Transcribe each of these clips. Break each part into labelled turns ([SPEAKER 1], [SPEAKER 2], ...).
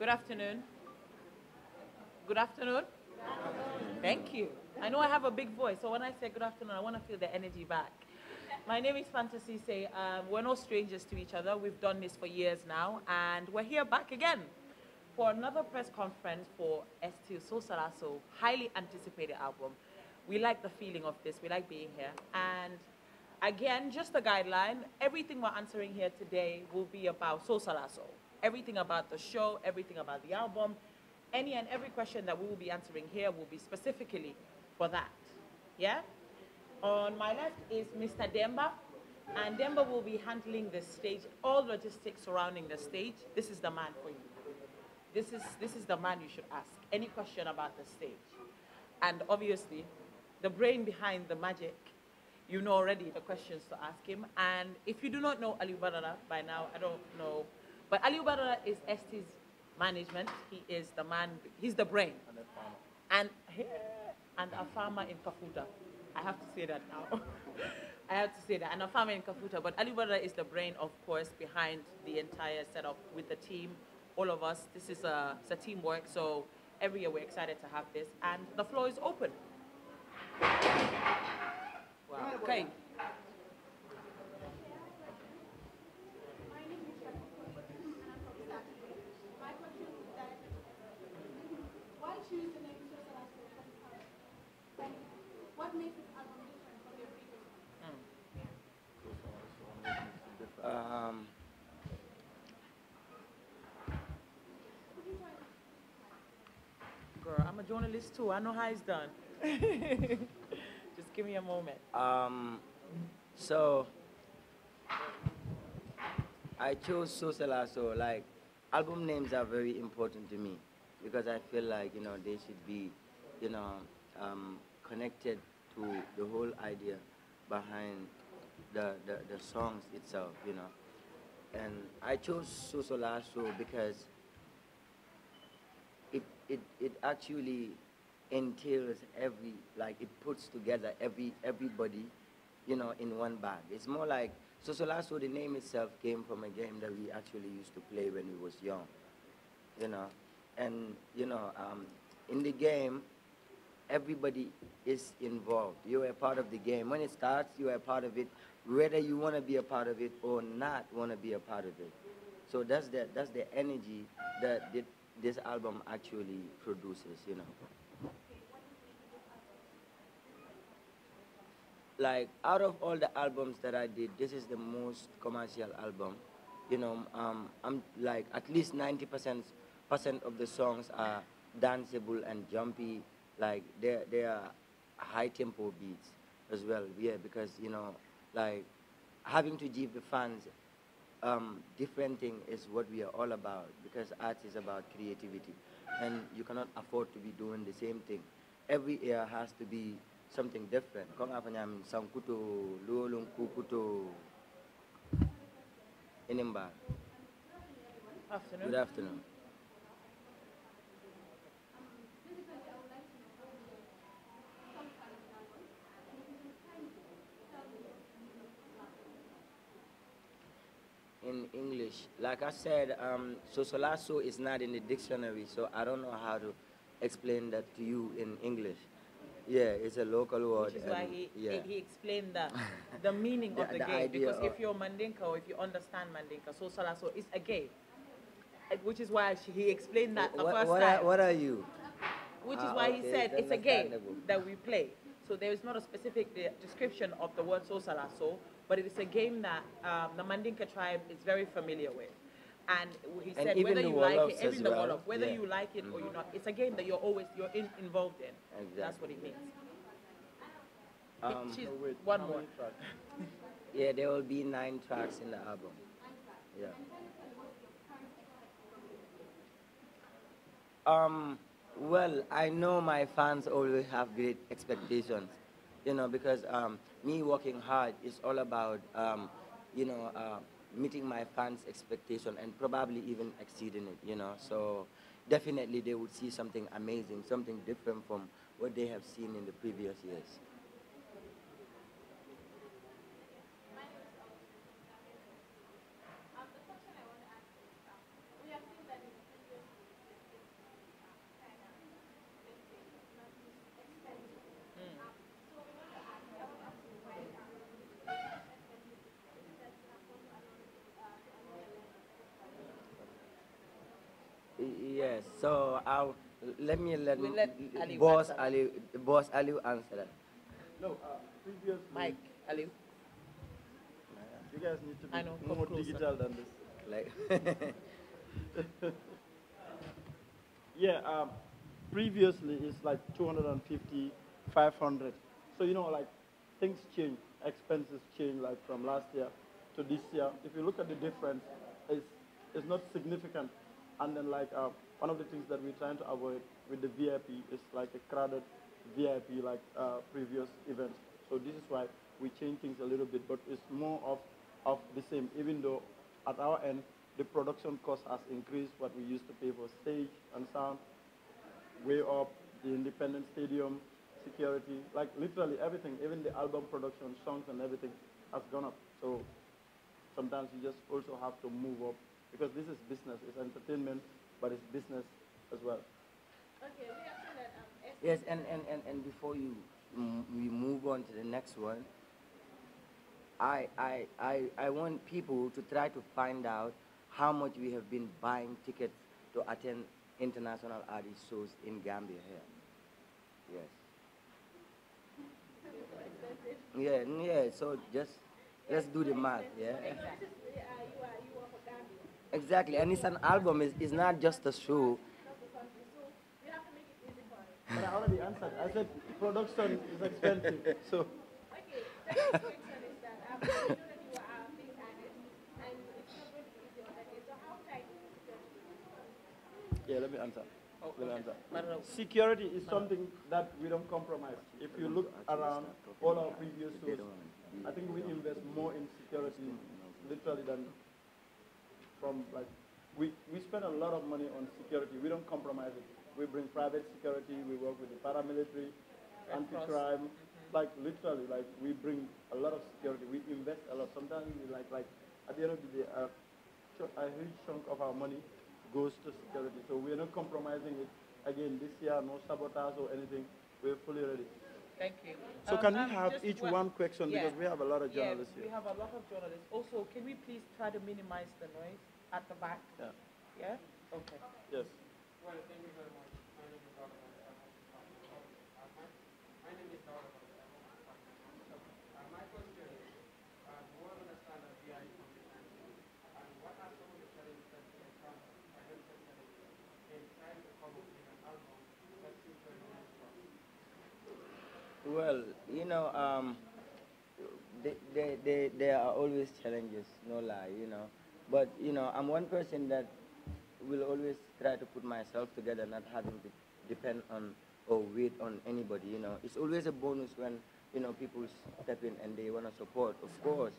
[SPEAKER 1] Good afternoon. Good afternoon. Thank you. I know I have a big voice, so when I say good afternoon, I want to feel the energy back. My name is Fantasy Say. We're no strangers to each other. We've done this for years now, and we're here back again for another press conference for Sosalaso, highly anticipated album. We like the feeling of this. We like being here. And again, just a guideline, everything we're answering here today will be about Sosalaso. Everything about the show, everything about the album, any and every question that we will be answering here will be specifically for that. Yeah? On my left is Mr. Demba, and Demba will be handling the stage, all logistics surrounding the stage. This is the man for you. This is the man you should ask any question about the stage. And obviously, the brain behind the magic, you know already the questions to ask him. And if you do not know Ali Barara by now, I don't know. But Ali Barara is ST's management. He is the man, he's the brain. And a farmer in Kafuta. I have to say that now. I have to say that. And a farmer in Kafuta. But Ali Barara is the brain, of course, behind the entire setup with the team. All of us, this is it's a teamwork, so every year we're excited to have this. And the floor is open. Wow. Okay.
[SPEAKER 2] Why choose the name Sosalaso from the album? And what makes this album different from your previous one?
[SPEAKER 1] Girl, I'm a journalist too. I know how it's done. Just give me a moment.
[SPEAKER 3] So I chose Sosalaso. Like, album names are very important to me because I feel like, they should be, connected to the whole idea behind the songs itself, And I chose Sosalaso because it actually entails it puts together everybody, in one bag. It's more like Sosalaso, the name itself came from a game that we actually used to play when we was young, and in the game, everybody is involved. You are a part of the game. When it starts, you are a part of it, whether you want to be a part of it or not want to be a part of it. So that's the energy that this album actually produces, Like, out of all the albums that I did, this is the most commercial album. I'm like, at least 90% of the songs are danceable and jumpy. Like, they are high tempo beats as well. Yeah, because, like, having to give the fans different thing is what we are all about, because art is about creativity, and you cannot afford to be doing the same thing. Every year has to be something different. Kung apa namin sangkuto, lulong kukuto. Inimba.
[SPEAKER 1] Afternoon.
[SPEAKER 3] Good afternoon. In English, like I said, Sosalaso is not in the dictionary, so I don't know how to explain that to you in English. Yeah, it's a local word.
[SPEAKER 1] Which is why he explained the meaning of the game. Because if you're Mandinka or if you understand Mandinka, Sosalaso is a game. Which is why he explained that the first time.
[SPEAKER 3] What are you?
[SPEAKER 1] Which is why he said it's a game that we play. So there is not a specific description of the word Sosalaso, but it is a game that the Mandinka tribe is very familiar with. And he said whether you like it, even the Wolof, whether you like it or you're not, it's a game that you're involved in. Exactly. That's what it means. One more.
[SPEAKER 3] Yeah, there will be 9 tracks in the album. Yeah. Well, I know my fans always have great expectations, because me working hard is all about, meeting my fans' expectation and probably even exceeding it, So definitely they would see something amazing, something different from what they have seen in the previous years.
[SPEAKER 2] The question I want to ask is, we have seen that in the previous
[SPEAKER 3] Yes. So let
[SPEAKER 1] We'll let Ali
[SPEAKER 3] boss
[SPEAKER 1] answer that.
[SPEAKER 3] Ali boss Ali answer that.
[SPEAKER 4] No, previously,
[SPEAKER 1] Mike, Ali,
[SPEAKER 4] you guys need to
[SPEAKER 1] I
[SPEAKER 4] be
[SPEAKER 1] know, come
[SPEAKER 4] more
[SPEAKER 1] closer.
[SPEAKER 4] digital than this.
[SPEAKER 3] Like
[SPEAKER 4] Yeah, previously it's like 250, 500. So, like things change, expenses change like from last year to this year. If you look at the difference, it's, it's not significant. And then like one of the things that we're trying to avoid with the VIP is like a crowded VIP like previous events. So this is why we change things a little bit, but it's more of the same, even though at our end, the production cost has increased what we used to pay for stage and sound, way up, the independent stadium, security, like literally everything, even the album production, songs and everything has gone up. So sometimes you just also have to move up because this is business, it's entertainment, but it's business as well.
[SPEAKER 2] Okay, we have seen that
[SPEAKER 3] yes, and before we move on to the next one, I want people to try to find out how much we have been buying tickets to attend international artist shows in Gambia here. Yes. Yeah, so just let's do the math, yeah.
[SPEAKER 2] you are for Gambia,
[SPEAKER 3] Exactly, and it's an album, it's not just a show.
[SPEAKER 2] not the country. So we have to make it easy for us.
[SPEAKER 4] But I already answered. I said production is expensive. So
[SPEAKER 2] Okay, the next question is that we know that you are being artist and it's not going to be easy on that day. So how tight is the security?
[SPEAKER 4] yeah, let me answer.
[SPEAKER 1] Oh,
[SPEAKER 4] Let me
[SPEAKER 1] okay.
[SPEAKER 4] answer.
[SPEAKER 1] Marlo.
[SPEAKER 4] Security is something that we don't compromise. If you look around all our previous shows, I think we invest more in security literally than from like we spend a lot of money on security. We don't compromise it. We bring private security. We work with the paramilitary, anti-crime. Like literally, like we bring a lot of security. We invest a lot. Sometimes we like at the end of the day, a huge chunk of our money goes to security. So we're not compromising it. Again, this year, no sabotage or anything. We're fully ready.
[SPEAKER 1] Thank you.
[SPEAKER 4] So can we have
[SPEAKER 1] just
[SPEAKER 4] each one question
[SPEAKER 1] yeah.
[SPEAKER 4] because we have a lot of journalists
[SPEAKER 1] We
[SPEAKER 4] here.
[SPEAKER 1] have a lot of journalists. Also, can we please try to minimize the noise at the back?
[SPEAKER 4] Yeah.
[SPEAKER 1] Yeah? Okay.
[SPEAKER 4] Yes.
[SPEAKER 5] Well, thank you very much. My name is Dr. My name is Dr. My question is, we want to understand the VI commitment and what are some of the challenges that you encounter, financial challenges, in trying to come up with an album that seems very strong?
[SPEAKER 3] Well, there are always challenges, no lie, But, I'm one person that will always try to put myself together, not having to depend on or wait on anybody, It's always a bonus when, people step in and they want to support. Of course,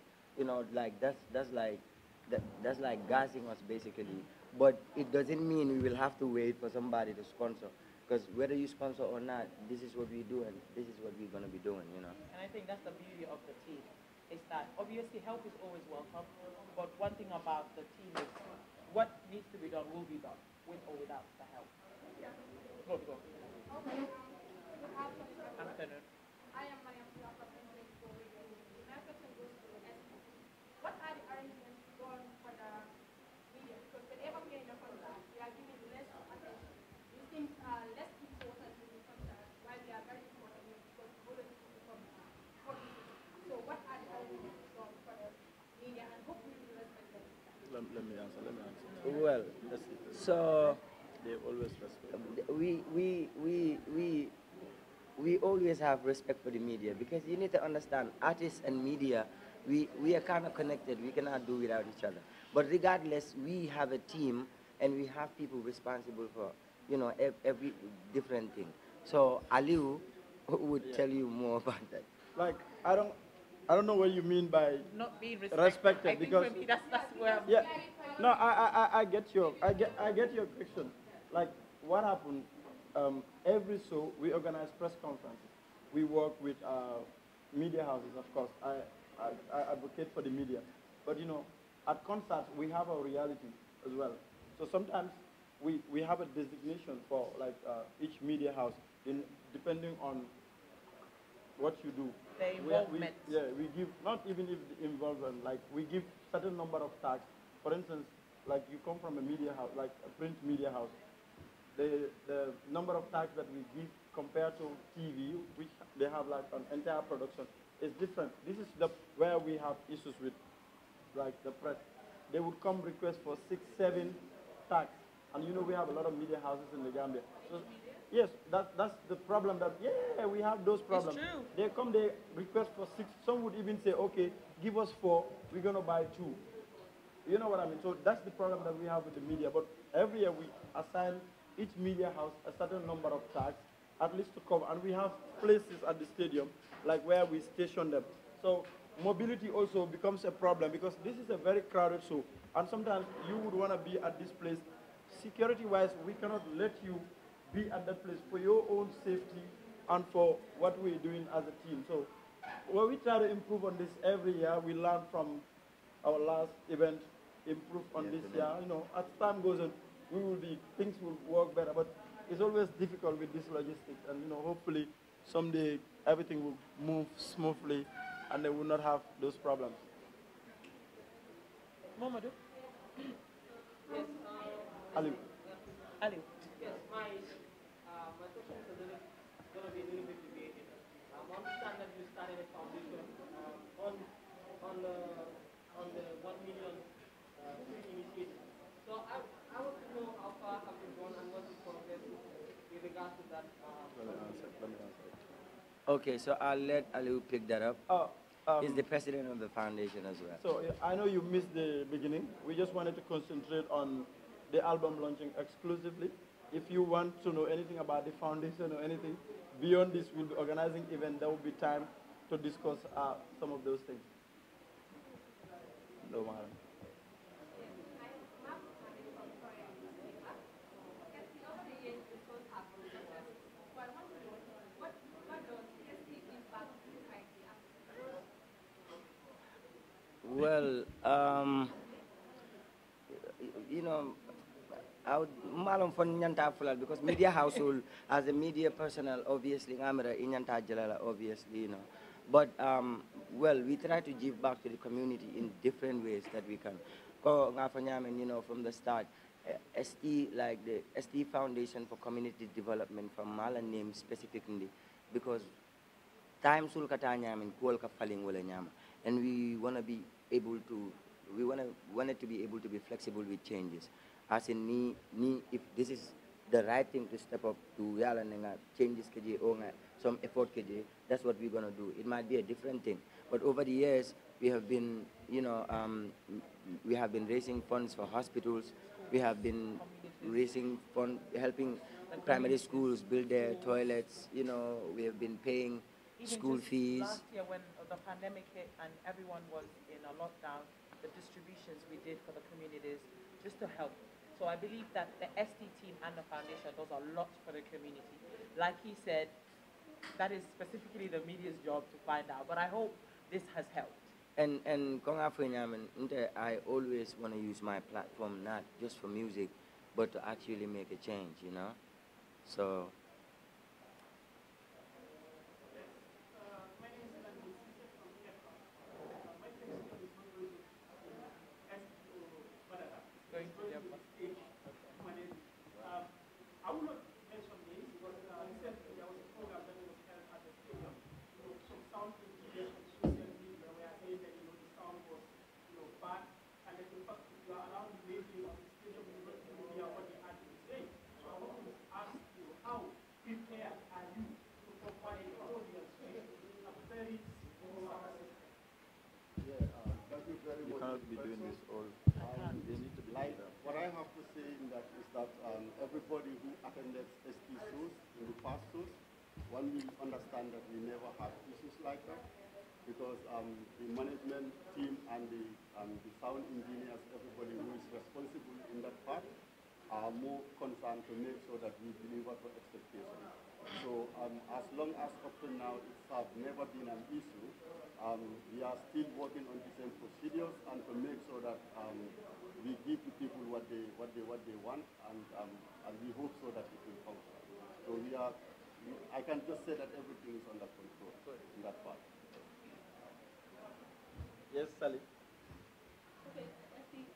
[SPEAKER 3] like that's like gassing us basically. But it doesn't mean we will have to wait for somebody to sponsor. Because whether you sponsor or not, this is what we do and this is what we're going to be doing,
[SPEAKER 1] And I think that's the beauty of the team, is that obviously help is always welcome, but one thing about the team is what needs to be done will be done, with or without the help. Go.
[SPEAKER 2] Okay, good
[SPEAKER 1] Afternoon.
[SPEAKER 2] I am Mariam Siapa from 24 Radio. My question goes to SB. What are the arrangements done for the media? Because whenever we are in a concert, we are giving less attention. We think less important to the concert, while they are very important because we always become publicity. So what are the arrangements done for the media and hopefully we respect them?
[SPEAKER 4] Let me answer.
[SPEAKER 3] Well,
[SPEAKER 4] That's it.
[SPEAKER 3] so
[SPEAKER 4] They always respect.
[SPEAKER 3] we always have respect for the media because you need to understand artists and media, we are kind of connected. We cannot do without each other. But regardless, we have a team and we have people responsible for, every different thing. So Aliu would tell you more about that.
[SPEAKER 4] Like I don't know what you mean by
[SPEAKER 1] Not being
[SPEAKER 4] respected
[SPEAKER 1] I think
[SPEAKER 4] because
[SPEAKER 1] for me that's where I'm
[SPEAKER 4] yeah. No, I get your question. Like what happened? Every show we organize press conferences. We work with media houses, of course. I advocate for the media, but at concerts we have a reality as well. So sometimes we have a designation for like each media house in depending on what you do.
[SPEAKER 1] the involvement.
[SPEAKER 4] We give, not even if the involvement, like we give certain number of tags. For instance, like you come from a media house, like a print media house, the number of tags that we give compared to TV, which they have like an entire production, is different. This is where we have issues with like the press. They would come request for 6, 7 tags. And you know we have a lot of media houses in the Gambia. So, yes, that's the problem that, yeah, we have those problems.
[SPEAKER 1] true.
[SPEAKER 4] They come, they request for 6. Some would even say, okay, give us 4, we're going to buy 2. You know what I mean? So that's the problem that we have with the media. But every year we assign each media house a certain number of tags, at least to cover. And we have places at the stadium, like where we station them. So mobility also becomes a problem because this is a very crowded show. And sometimes you would want to be at this place. Security-wise, we cannot let you be at that place for your own safety and for what we're doing as a team. So when we try to improve on this every year, we learn from our last event, improve on this year. You know, as time goes on, things will work better. But it's always difficult with this logistics. And, you know, hopefully someday everything will move smoothly and they will not have those problems.
[SPEAKER 1] Mamadou?
[SPEAKER 6] Yes,
[SPEAKER 4] Ali.
[SPEAKER 1] Ali?
[SPEAKER 6] yes, my question is going to be a little bit deviated. I understand that you started a foundation on the 1 million initiative. So I want to know how far have you gone and what's the progress with regards to that.
[SPEAKER 4] Let me answer.
[SPEAKER 3] Okay, so I'll let Aliu pick that up. He's the president of the foundation as well.
[SPEAKER 4] So I know you missed the beginning. We just wanted to concentrate on the album launching exclusively. If you want to know anything about the foundation or anything beyond this, we'll be organizing event. There will be time to discuss some of those things. No matter.
[SPEAKER 3] Well, you know, I would malum fon nyanta fulal because media household as a media personnel obviously ngamira inyanta jalala obviously, you know. But well, we try to give back to the community in different ways that we can. Ko ngafanyamen, you know, from the start, ST like the ST Foundation for Community Development from Mala name specifically because time sul katanya men kuol ka faling wala nyama, and we want to be able to want it to be able to be flexible with changes. As in ni if this is the right thing to step up to yala nga changes keje or some effort keje, that's what we're gonna do. It might be a different thing, but over the years we have been, you know, we have been raising funds for hospitals. We have been raising fund, helping primary schools build their toilets. You know, we have been paying school fees.
[SPEAKER 1] Last year when the pandemic hit and everyone was in a lockdown, the distributions we did for the communities just to help. So I believe that the ST team and the foundation does a lot for the community. Like he said, that is specifically the media's job to find out. But I hope this has helped.
[SPEAKER 3] And I always want to use my platform not just for music, but to actually make a change, you know. So.
[SPEAKER 1] Going to their
[SPEAKER 5] I will not mention names because recently there was a program that was held at the stadium. Some sound engineers on social media were saying that the sound was bad, and that in fact if you are allowed to radio on the stadium, you will not hear what they actually say. So I want to ask you, how prepared are you to provide the audience with a very simple sound system?
[SPEAKER 7] Yeah, thank you very much.
[SPEAKER 4] You cannot be doing this all. They need to be
[SPEAKER 7] Like,
[SPEAKER 4] together.
[SPEAKER 7] what I have to say in that is that everybody who attended ST shows in the past shows, one will understand that we never had issues like that because the management team and the sound engineers, everybody who is responsible in that part, are more concerned to make sure that we deliver to expectations. So as long as up to now it's never been an issue, we are still working on the same procedures and to make sure that we give the people what they want, and we hope so that it will come. So I can just say that everything is under control in that part.
[SPEAKER 4] Yes, Sally.
[SPEAKER 2] Okay, I think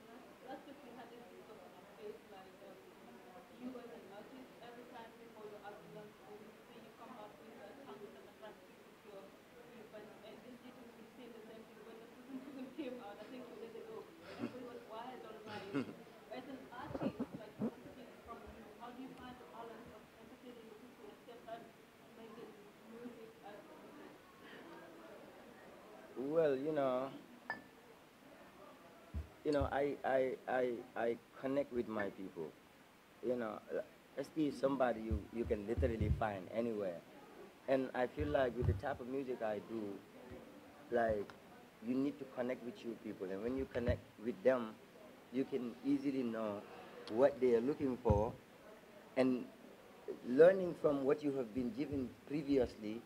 [SPEAKER 2] last week we had this discussion on space, like you as an artist,
[SPEAKER 3] Well, I connect with my people. ST is somebody you can literally find anywhere. And I feel like with the type of music I do, like you need to connect with your people. And when you connect with them, you can easily know what they are looking for, and learning from what you have been given previously,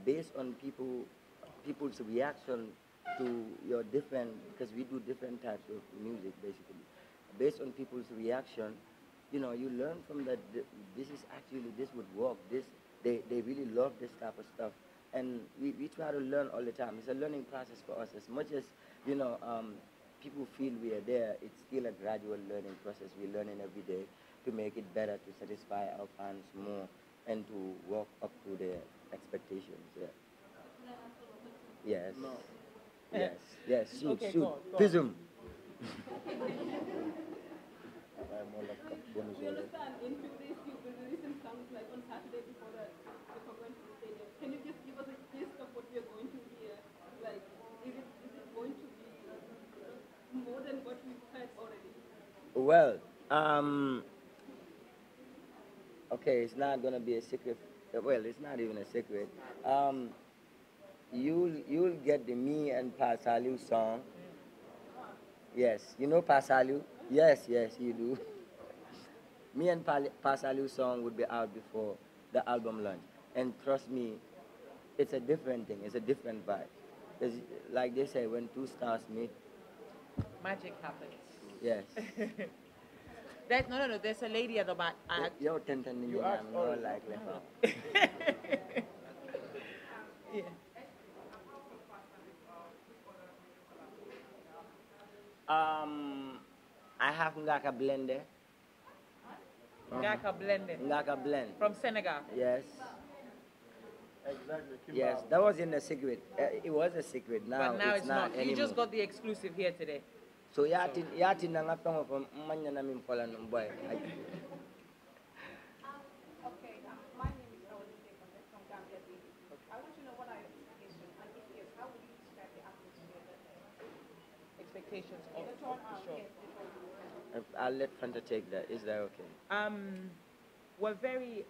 [SPEAKER 3] based on people's reaction to your different, because we do different types of music basically. Based on people's reaction, you learn from that. This is actually, this would work. They really love this type of stuff, and we try to learn all the time. It's a learning process for us. As much as you know, people feel we are there, it's still a gradual learning process. We're learning every day to make it better, to satisfy our fans more, and to walk up to their expectations. Yeah. Yes.
[SPEAKER 4] No.
[SPEAKER 3] Yes. Yes. Shoot.
[SPEAKER 1] Okay,
[SPEAKER 3] Shoot.
[SPEAKER 1] go on, go on.
[SPEAKER 3] Prism.
[SPEAKER 2] We understand in 2 days you'll be releasing songs like on Saturday before the conference in the stadium. Can you just give us a gist of what we're going to hear? Like, is it going to be more than what we've heard already?
[SPEAKER 3] Well, okay, it's not gonna be a secret. Well, it's not even a secret. You'll get the Me and Pasalu song. Yes, you know Pasalu. Yes, yes, you do. Me and Pasalu song would be out before the album launch, and trust me, it's a different thing. It's a different vibe. 'Cause like they say, when two stars meet,
[SPEAKER 1] Magic happens.
[SPEAKER 3] yes.
[SPEAKER 1] No. There's a lady at the back.
[SPEAKER 3] Yo, ten
[SPEAKER 4] You asked
[SPEAKER 3] no
[SPEAKER 4] already.
[SPEAKER 3] like left out.
[SPEAKER 1] Yeah.
[SPEAKER 3] I have Ngaka blender.
[SPEAKER 1] Gaka blended
[SPEAKER 3] Ngaka blend.
[SPEAKER 1] from Senegal.
[SPEAKER 3] Yes.
[SPEAKER 4] Exactly.
[SPEAKER 3] Yes,
[SPEAKER 4] Kimbao.
[SPEAKER 3] that was in a secret. It was a secret. Now,
[SPEAKER 1] But now it's not.
[SPEAKER 3] anymore.
[SPEAKER 1] You just got the exclusive here today.
[SPEAKER 3] So yati na nga tongo from manya na mimpola ng boy.
[SPEAKER 2] Okay, my name is Olivia Gomez from Gambia TV. I want to know what are your expectations, and if yes, how would you describe the atmosphere that
[SPEAKER 1] Expectations of
[SPEAKER 2] the turnout?
[SPEAKER 1] sure.
[SPEAKER 2] Yes, the turnout.
[SPEAKER 3] I'll let Fanta take that. Is that okay?
[SPEAKER 1] We're very.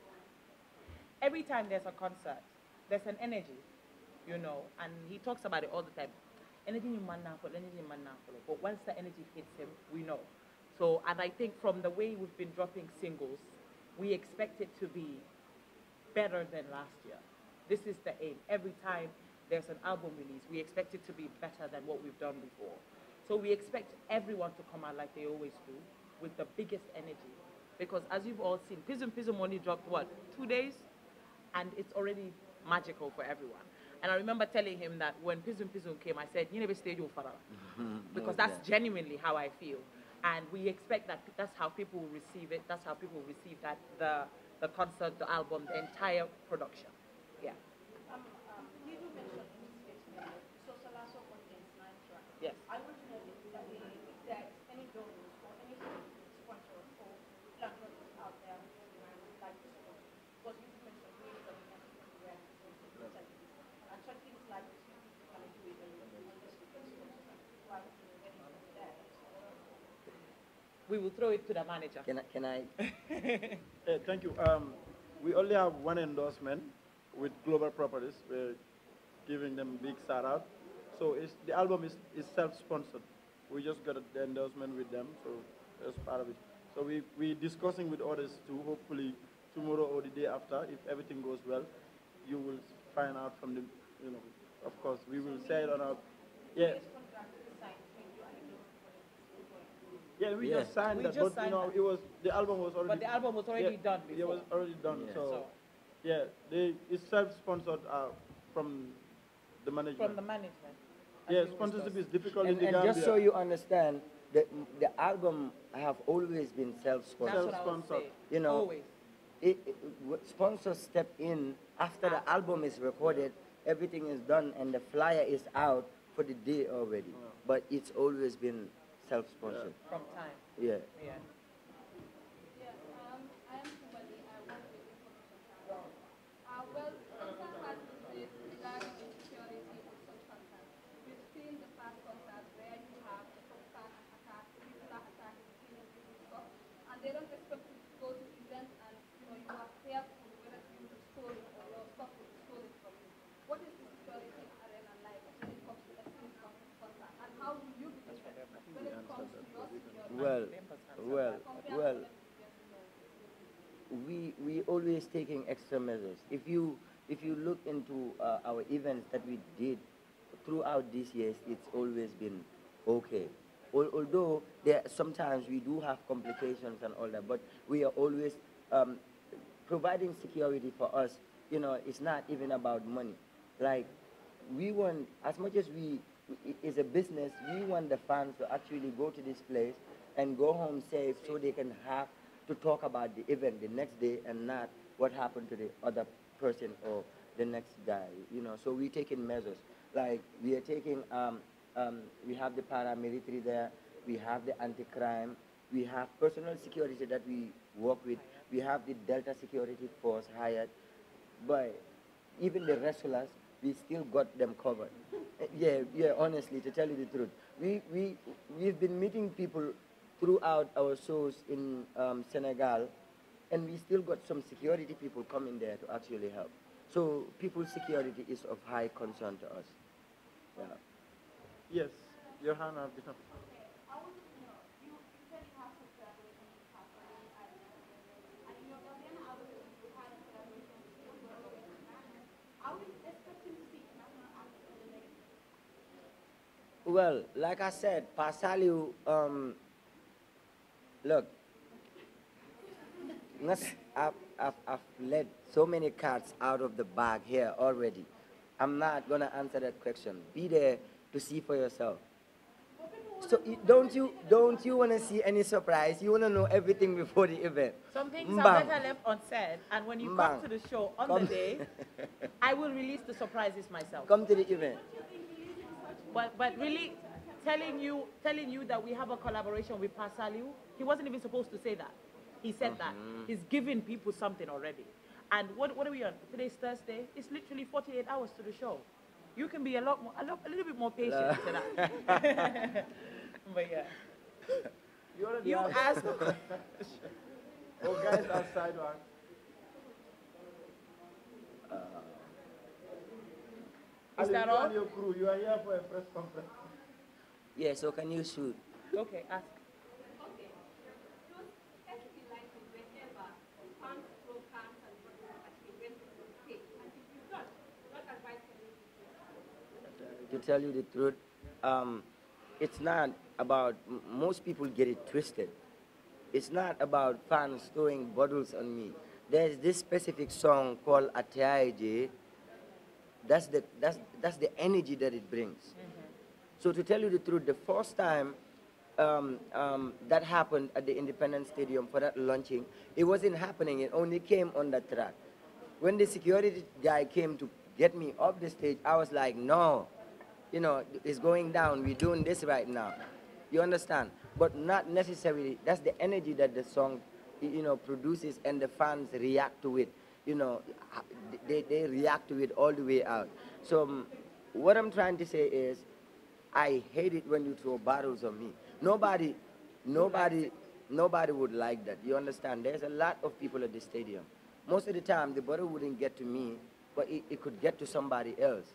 [SPEAKER 1] Every time there's a concert, there's an energy, and he talks about it all the time. Energy in man now, energy in man now. But once the energy hits him, we know. So, and I think from the way we've been dropping singles, we expect it to be better than last year. This is the aim. Every time there's an album release, we expect it to be better than what we've done before. So we expect everyone to come out like they always do, with the biggest energy. Because as you've all seen, Pism only dropped, 2 days? And it's already magical for everyone. And I remember telling him that when Pism came, I said, you never stayed your father. Because that's genuinely how I feel. And we expect that that's how people will receive it. That's how people will receive that, the concert, the album, the entire production. Yeah.
[SPEAKER 2] You do mention in this statement, Sosalaso contains 9 tracks.
[SPEAKER 1] Yes.
[SPEAKER 2] I want to know if there's any donors or any sponsors or philanthropists out there who would like to support you. Because you do mention doing the events everywhere and such things like this, you can do it unless you get sponsors. So I want to know if anything there.
[SPEAKER 1] We will throw it to the manager.
[SPEAKER 3] Can I?
[SPEAKER 4] Hey, thank you. We only have one endorsement with Global Properties. We're giving them a big shout out. So the album is self-sponsored. We just got the endorsement with them, so that's part of it. So we're discussing with others to hopefully tomorrow or the day after, if everything goes well, you will find out from the, of course, we will say it on our, yeah. Yeah, we just signed
[SPEAKER 1] We
[SPEAKER 4] that,
[SPEAKER 1] just
[SPEAKER 4] but
[SPEAKER 1] signed that.
[SPEAKER 4] it was, the album was already.
[SPEAKER 1] But the album was already done
[SPEAKER 4] It
[SPEAKER 1] before.
[SPEAKER 4] was already done,
[SPEAKER 3] Yeah.
[SPEAKER 4] so, yeah, it's self-sponsored from the management.
[SPEAKER 1] From the management. as
[SPEAKER 4] Yeah,
[SPEAKER 1] we
[SPEAKER 4] sponsorship
[SPEAKER 1] discussed.
[SPEAKER 4] is difficult in
[SPEAKER 3] And,
[SPEAKER 4] the
[SPEAKER 3] and
[SPEAKER 4] Gambia.
[SPEAKER 3] just so you understand, the album have always been self-sponsored.
[SPEAKER 1] That's what I would say.
[SPEAKER 3] You know,
[SPEAKER 1] Always.
[SPEAKER 3] Sponsors step in after the album is recorded, everything is done, and the flyer is out for the day already. But it's always been self-sponsored.
[SPEAKER 1] From time.
[SPEAKER 3] Yeah.
[SPEAKER 1] Yeah.
[SPEAKER 2] Yes, I am Kumali. I work with Information Channel. Well, concern has been raised regarding insecurity in such concerns. With
[SPEAKER 3] Well, well, well. We always taking extra measures. If you look into our events that we did throughout these years, it's always been okay. Although there sometimes we do have complications and all that, but we are always um, providing security for us. It's not even about money. Like, we want, as much as is a business, we want the fans to actually go to this place and go home safe, so they can have to talk about the event the next day and not what happened to the other person or the next guy. So we're taking measures. Like, we are taking, we have the paramilitary there, we have the anti-crime, we have personal security that we work with, we have the Delta Security Force hired, but even the wrestlers, we still got them covered. Yeah, yeah, honestly, to tell you the truth. We've been meeting people throughout our shows in Senegal, and we still got some security people coming there to actually help. So people's security is of high concern to us. Yeah.
[SPEAKER 4] Yes, Johanna, because
[SPEAKER 2] Okay, I want to know, you said you have some collaboration with Pastor and in your Ghanaian album, you had a collaboration with Sosalaso in Ghana. Are we expecting to see international artists on the next?
[SPEAKER 3] Well, like I said, Pasaliu, look, I've let so many cards out of the bag here already. I'm not gonna answer that question. Be there to see for yourself. So don't you wanna see any surprise? You wanna know everything before the event.
[SPEAKER 1] Some things are
[SPEAKER 3] Mbang.
[SPEAKER 1] better left unsaid, and when you
[SPEAKER 3] Mbang.
[SPEAKER 1] come to the show on
[SPEAKER 3] Come.
[SPEAKER 1] the day, I will release the surprises myself.
[SPEAKER 3] Come to the event.
[SPEAKER 1] But really, telling you that we have a collaboration with Pasaliu, he wasn't even supposed to say that. He said that. He's giving people something already. And what are we on? Today's Thursday. It's literally 48 hours to the show. You can be a little bit more patient to that. But yeah. You asked.
[SPEAKER 4] oh, guys outside one.
[SPEAKER 1] Is that
[SPEAKER 4] You
[SPEAKER 1] all?
[SPEAKER 4] and your crew, you are here for a press conference.
[SPEAKER 3] Yeah, so can you shoot?
[SPEAKER 1] Okay, ask.
[SPEAKER 2] Okay, it was especially like whenever fans throw cans and bottles at the event on stage, and if you don't, what advice can you give?
[SPEAKER 3] To tell you the truth, it's not about, most people get it twisted. It's not about fans throwing bottles on me. There's this specific song called Atiaije. That's the energy that it brings. So to tell you the truth, the first time that happened at the Independence Stadium for that launching, it wasn't happening. It only came on the track. When the security guy came to get me off the stage, I was like, no, it's going down. We're doing this right now. You understand? But not necessarily. That's the energy that the song, produces, and the fans react to it. They react to it all the way out. So what I'm trying to say is, I hate it when you throw bottles on me. Nobody would like that. You understand? There's a lot of people at the stadium. Most of the time, the bottle wouldn't get to me, but it could get to somebody else.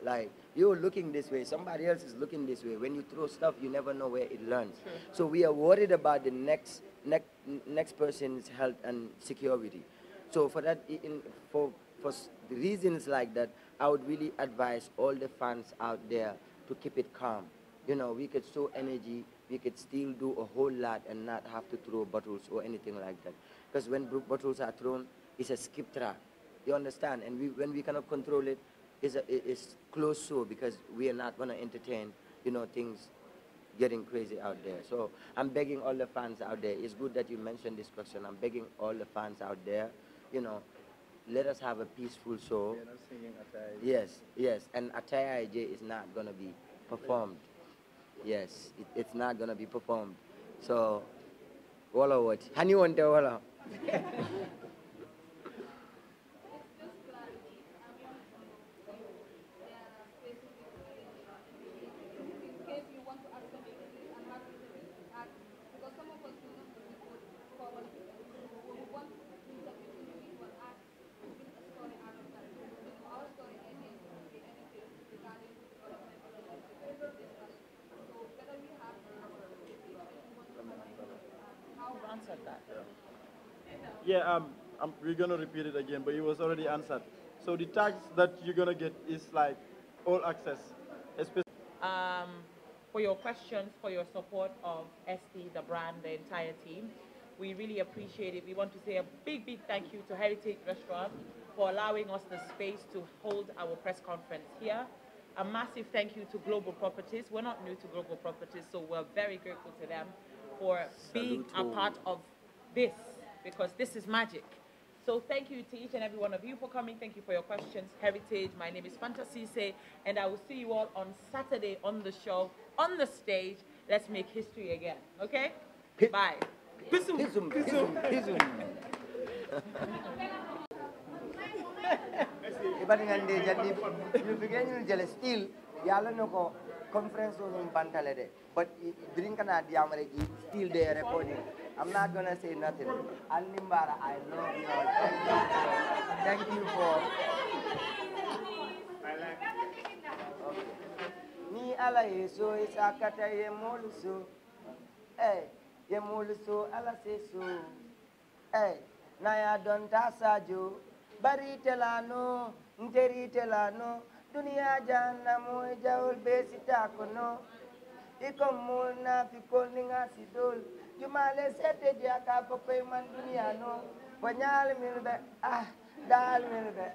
[SPEAKER 3] Like, you're looking this way, somebody else is looking this way. When you throw stuff, you never know where it lands.
[SPEAKER 1] Sure.
[SPEAKER 3] So we are worried about the next person's health and security. So for that, the reasons like that, I would really advise all the fans out there to keep it calm. We could show energy, we could still do a whole lot and not have to throw bottles or anything like that. Because when bottles are thrown, it's a skip track. You understand? And when we cannot control it, it's close show, because we are not going to entertain, things getting crazy out there. So I'm begging all the fans out there. It's good that you mentioned this question. I'm begging all the fans out there, let us have a peaceful show.
[SPEAKER 4] We are not singing Atai.
[SPEAKER 3] Yes. And Ataya IJ is not going to be performed. Yes, it's not going to be performed. So, wala what? Hani wante wala.
[SPEAKER 2] In case you want to ask something in English and not in English, because some of us do not really go forward with it. We want to interview individual artists to build a story out of that. Our story again could be anything regarding development relationship with this person. So whether we have our if you want to ask
[SPEAKER 4] Yeah, we're going to repeat it again, but it was already answered. So the tax that you're going to get is like all access, especially.
[SPEAKER 1] For your questions, for your support of ST, the brand, the entire team. We really appreciate it. We want to say a big, big thank you to Heritage Restaurant for allowing us the space to hold our press conference here. A massive thank you to Global Properties. We're not new to Global Properties, so we're very grateful to them for being a part of this, because this is magic. So thank you to each and every one of you for coming. Thank you for your questions. Heritage, my name is Fantasise, and I will see you all on Saturday on the show, on the stage. Let's make history again, okay? Bye.
[SPEAKER 3] Pisum, pisum, pisum. Ibadingan de jadi you begin you jele still yalla nako conference on bantale de but drink na diamare still they recording. I'm not gonna say nothing. Alimbara, I love you all. Thank you for ni ala yeso isakata ye moluso ye moluso ala seso na ya don tasajo bari telano nteri telano dunia janna mo jawol besita kono ikomul na fikol ninga sidol jumale sete jaka pokoy man dunia no banyal milbe dal milbe